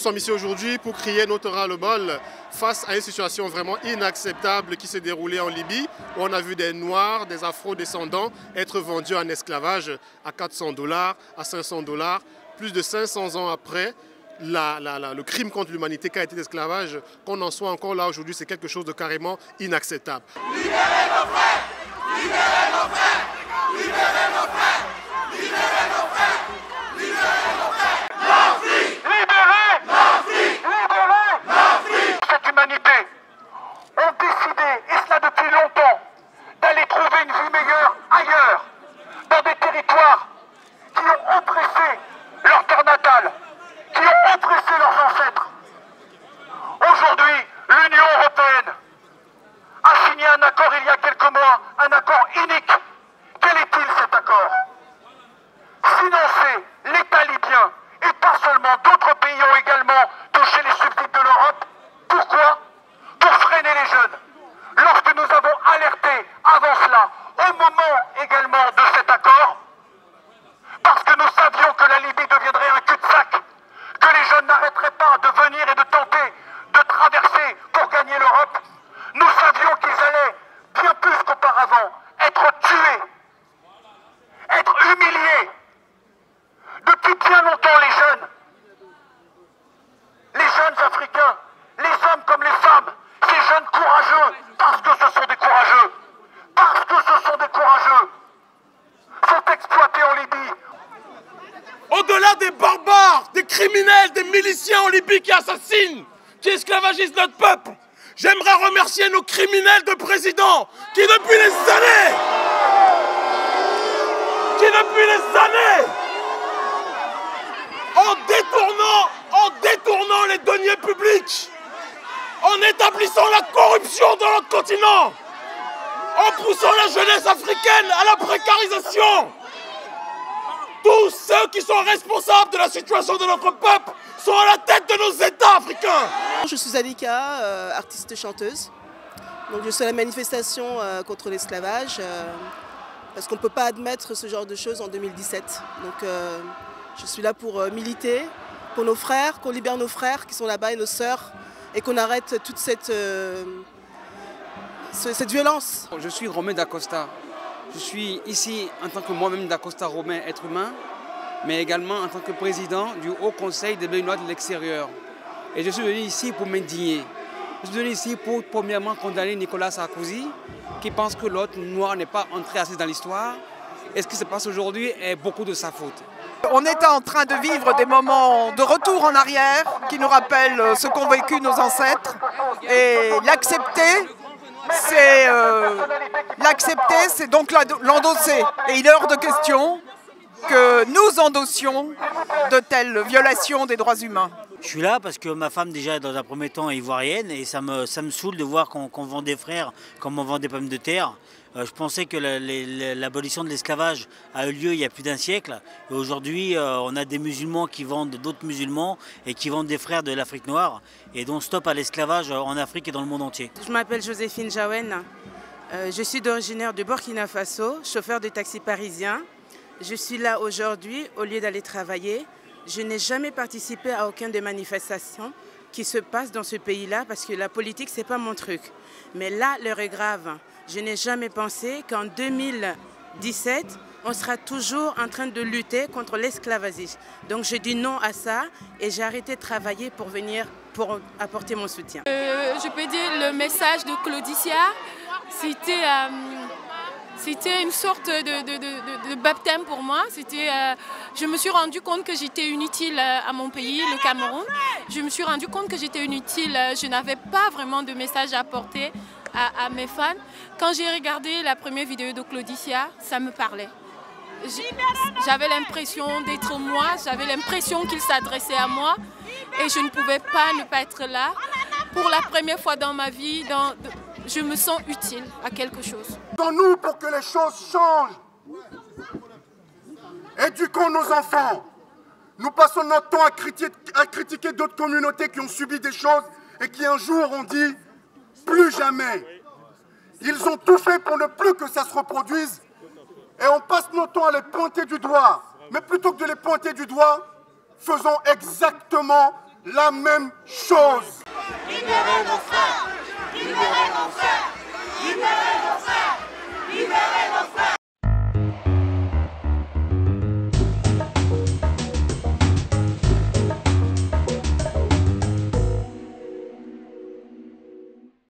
sommes ici aujourd'hui pour crier notre ras-le-bol face à une situation vraiment inacceptable qui s'est déroulée en Libye, où on a vu des Noirs, des Afro-descendants être vendus en esclavage à $400, à $500. Plus de 500 ans après, le crime contre l'humanité qu'a été l'esclavage, qu'on en soit encore là aujourd'hui, c'est quelque chose de carrément inacceptable. Libérez nos frères! Libérez nos frères! Libérez nos frères! Libérez nos frères! Libérez nos frères! L'Afrique! Libérez! L'Afrique! Libérez! L'Afrique! Cette humanité ont décidé, et cela depuis longtemps, d'aller trouver une vie meilleure ailleurs, dans des territoires qui ont oppressé leur terre natale, qui ont oppressé leurs ancêtres. Aujourd'hui, l'Union européenne a signé un accord il y a quelques mois, un accord unique. Quel est-il cet accord? Financer l'État libyen, et pas seulement, d'autres pays ont également touché les subsides de l'Europe. Pourquoi? Pour freiner les jeunes. Lorsque nous avons alerté avant cela, au moment également de cet accord, parce que nous savions que la Libye deviendrait un cul-de-sac, que les jeunes n'arrêteraient pas de venir et de tenter de traverser pour gagner l'Europe, nous savions qu'ils allaient, bien plus qu'auparavant, être tués, être humiliés. Depuis bien longtemps, les jeunes africains, les hommes comme les femmes, ces jeunes courageux, parce que ce sont des courageux, sont exploités en Libye. Au-delà des barbares, des criminels, des miliciens en Libye qui assassinent, qui esclavagisent notre peuple, j'aimerais remercier nos criminels de présidents qui depuis les années, en détournant les deniers publics, en établissant la corruption dans notre continent, en poussant la jeunesse africaine à la précarisation, tous ceux qui sont responsables de la situation de notre peuple sont à la tête de nos États africains. Je suis Alika, artiste chanteuse. Donc je suis à la manifestation contre l'esclavage parce qu'on ne peut pas admettre ce genre de choses en 2017. Donc je suis là pour militer pour nos frères, qu'on libère nos frères qui sont là-bas et nos sœurs et qu'on arrête toute cette violence. Je suis Romain Dacosta. Je suis ici en tant que moi-même Dacosta Romain, être humain, mais également en tant que président du Haut Conseil des Béninois de l'extérieur. Et je suis venu ici pour m'indigner. Je suis venu ici pour premièrement condamner Nicolas Sarkozy, qui pense que l'autre noir n'est pas entré assez dans l'histoire. Et ce qui se passe aujourd'hui est beaucoup de sa faute. On est en train de vivre des moments de retour en arrière qui nous rappellent ce qu'ont vécu nos ancêtres. Et l'accepter, c'est donc l'endosser. Et il est hors de question que nous endossions de telles violations des droits humains. Je suis là parce que ma femme déjà dans un premier temps est ivoirienne et ça me saoule de voir qu'on vend des frères comme on vend des pommes de terre. Je pensais que l'abolition de l'esclavage a eu lieu il y a plus d'un siècle. Et aujourd'hui, on a des musulmans qui vendent d'autres musulmans et qui vendent des frères de l'Afrique noire. Et donc stop à l'esclavage en Afrique et dans le monde entier. Je m'appelle Joséphine Jaouen. Je suis originaire de Burkina Faso, chauffeur de taxi parisien. Je suis là aujourd'hui au lieu d'aller travailler. Je n'ai jamais participé à aucune des manifestations qui se passent dans ce pays-là parce que la politique, ce n'est pas mon truc. Mais là, l'heure est grave. Je n'ai jamais pensé qu'en 2017, on sera toujours en train de lutter contre l'esclavagisme. Donc je dis non à ça et j'ai arrêté de travailler pour venir pour apporter mon soutien. Je peux dire le message de Claudicia, c'était une sorte de baptême pour moi. Je me suis rendu compte que j'étais inutile à mon pays, le Cameroun. Je me suis rendu compte que j'étais inutile. Je n'avais pas vraiment de message à apporter à mes fans. Quand j'ai regardé la première vidéo de Claudicia, ça me parlait. J'avais l'impression d'être moi, j'avais l'impression qu'il s'adressait à moi et je ne pouvais pas ne pas être là. Pour la première fois dans ma vie, je me sens utile à quelque chose. Nous pour que les choses changent. Éduquons nos enfants. Nous passons notre temps à critiquer d'autres communautés qui ont subi des choses et qui un jour ont dit « plus jamais ». Ils ont tout fait pour ne plus que ça se reproduise et on passe notre temps à les pointer du doigt. Mais plutôt que de les pointer du doigt, faisons exactement la même chose. Libérez nos frères.